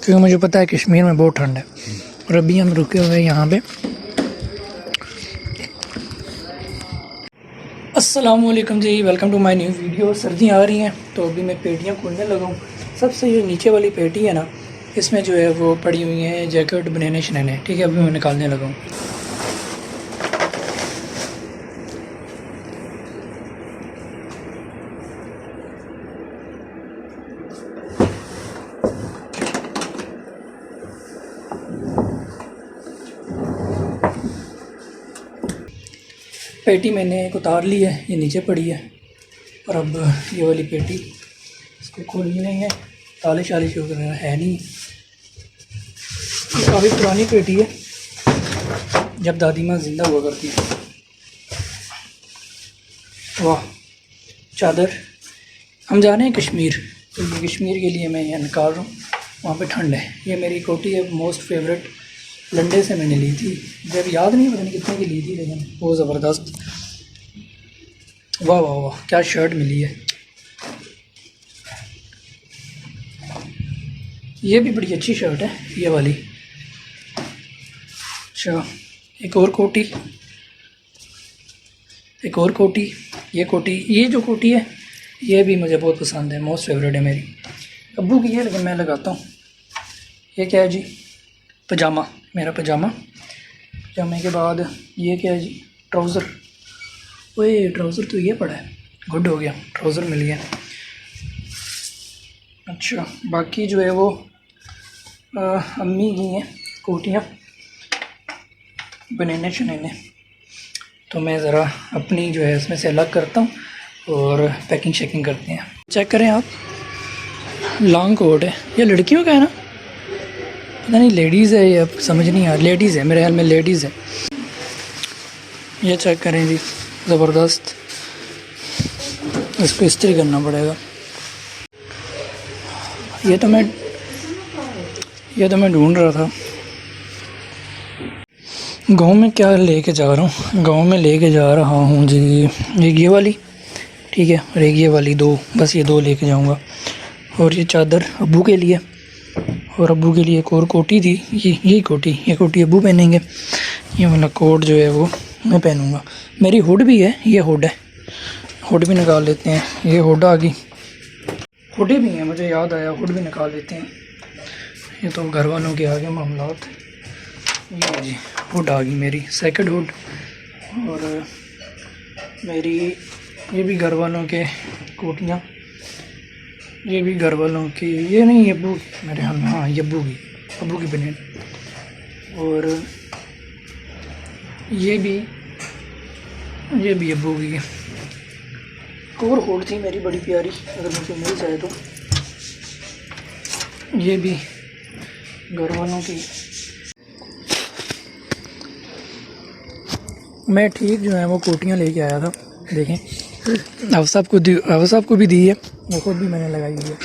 क्योंकि मुझे पता है कश्मीर में बहुत ठंड है। और अभी हम रुके हुए हैं यहाँ पे। अस्सलामुअलैकुम जी, welcome to my new video. सर्दियाँ आ रही हैं तो अभी मैं पेटियाँ खोलने लगा हूँ। सबसे ये नीचे वाली पेटी है ना, इसमें जो है वो पड़ी हुई है जैकेट बनाने शनाने। ठीक है, अभी मैं निकालने लगा हूँ। पेटी मैंने एक उतार ली है, ये नीचे पड़ी है। और अब ये वाली पेटी इसको खोलनी नहीं है, ताले शाले शो करना है नहीं। ये काफ़ी पुरानी पेटी है, जब दादी माँ ज़िंदा हुआ करती थी। वाह, चादर। हम जा रहे हैं कश्मीर, तो ये कश्मीर के लिए मैं यहाँ निकाल रहा हूँ। वहाँ पे ठंड है। ये मेरी कोटी है, मोस्ट फेवरेट। लंडे से मैंने ली थी, जब याद नहीं पता नहीं कितने की ली थी, लेकिन वो ज़बरदस्त। वाह वाह वाह, क्या शर्ट मिली है। ये भी बड़ी अच्छी शर्ट है, ये वाली। अच्छा, एक और कोटी, एक और कोटी। ये कोटी, ये जो कोटी है ये भी मुझे बहुत पसंद है, मोस्ट फेवरेट है मेरी। अब्बू की है लेकिन मैं लगाता हूँ। ये क्या है जी? पजामा, मेरा पजामा। पजामे के बाद ये क्या है जी? ट्राउज़र। ओए, ट्राउज़र तो ये पड़ा है, गुड हो गया, ट्राउज़र मिल गया। अच्छा, बाकी जो है वो अम्मी की हैं कोटियाँ बनाने शनाने। तो मैं ज़रा अपनी जो है इसमें से अलग करता हूँ और पैकिंग शैकिंग करते हैं। चेक करें आप, लॉन्ग कोट है। ये लड़कियों का है ना, पता नहीं लेडीज़ है या समझ नहीं आ रहा। लेडीज़ है, मेरे ख्याल में लेडीज़ है। ये चेक करें जी, ज़बरदस्त। इसको इस्त्री करना पड़ेगा। ये तो मैं ढूंढ रहा था। गांव में क्या लेके जा रहा हूँ, गांव में लेके जा रहा हूँ जी ये वाली। ठीक है, और ये वाली दो, बस ये दो लेके जाऊँगा। और ये चादर अब्बू के लिए, और अब्बू के लिए एक और कोटी थी। ये कोटी अब्बू पहनेंगे। ये वाला कोट जो है वो मैं पहनूँगा। मेरी हुड भी है, ये हुड है, हुड भी निकाल लेते हैं। ये हुड आ गई, हुडी भी हैं, मुझे याद आया, हुड भी निकाल लेते हैं। ये तो घर वालों के आगे मामलात। ये जी हुड आ गई मेरी, सेकंड हुड। और मेरी ये भी घर वालों के कोटियाँ, ये भी घर वालों की। ये नहीं, अब्बू की मेरे ख्याल में, हाँ ये अब्बू की बनियान। और ये भी अब्बू की। और हुड थी मेरी बड़ी प्यारी, अगर मुझे मिल जाए तो। ये भी घर वालों की। मैं ठीक जो है वो कोटियाँ लेके आया था, देखें। अवसाब को भी दी है, वो खुद भी मैंने लगाई हुई है।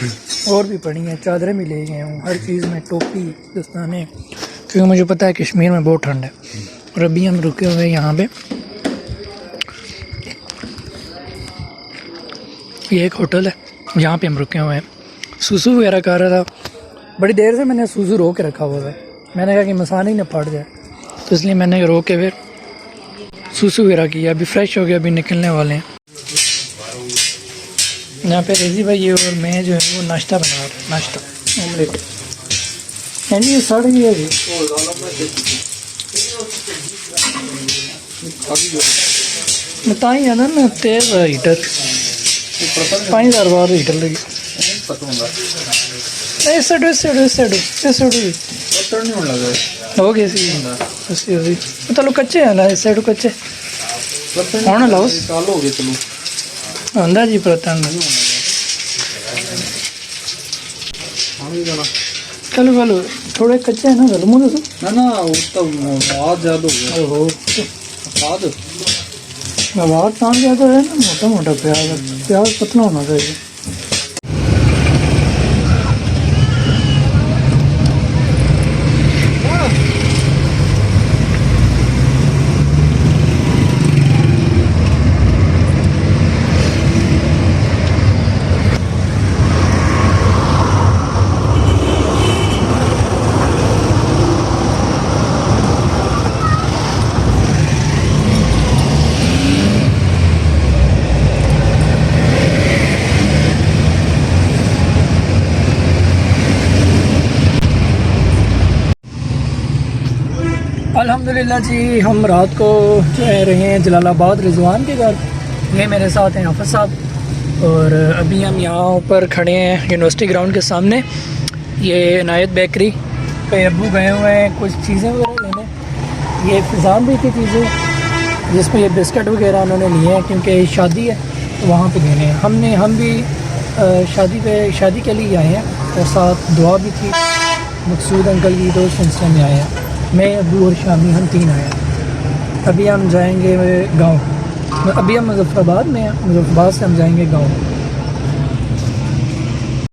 और भी पड़ी हैं, चादरें भी ले गए हूँ, हर चीज़ में टोपी, दस्ताने। क्योंकि मुझे पता है कश्मीर में बहुत ठंड है। और अभी हम रुके हुए हैं यहाँ पे। ये एक होटल है, यहाँ पे हम रुके हुए हैं। सूसू वगैरह कर रहा था, बड़ी देर से मैंने सूसू रोक के रखा हुआ है। मैंने कहा कि मसाने ही ना फट जाए, तो इसलिए मैंने रोक के फिर सूसू वगैरह किया। अभी फ्रेश हो गया, अभी निकलने वाले हैं। यहाँ पे रेजी भाई और मैं जो है वो नाश्ता बना रहे हैं, नाश्ता ऑमलेट। एंड ये सड़ गई है जी, बता ही जाना ना, तेज़ हीटर 5000 बाद हीटर लगी। इस साइड हो गए सी चलो, कच्चे है ना इस साइड, कच्चे होना लाओ आंदा जी प्रतन। चलो थोड़े कच्चे है ना, गलमो तो ना उसका आवाज़ ज़्यादा हो गया। ओहो, आवाज़ कहाँ ज़्यादा है ना। मोटा प्याज पतला होना चाहिए। अल्हम्दुलिल्लाह जी, हम रात को जो है रहे हैं जलालाबाद रिजवान के घर। ये मेरे साथ हैं हाफिज़ साहब और अभी हम यहाँ ऊपर खड़े हैं यूनिवर्सिटी ग्राउंड के सामने। ये इनायत बेकरी पे अब्बू गए हुए हैं कुछ चीज़ें वगैरह लेने। ये फिजान भी की चीज़ें जिसमें ये बिस्किट वगैरह उन्होंने लिए हैं क्योंकि शादी है तो वहाँ पे देने हैं। हम भी शादी के लिए आए हैं और साथ दुआ भी थी। मकसूद अंकल की दोस्त सिलसिले में आए हैं। मैं अब्बू और शामी हम 3 आए हैं। अभी हम जाएंगे गांव। अभी हम मुजफ्फराबाद में हैं, मुजफ्फराबाद से हम जाएंगे गांव।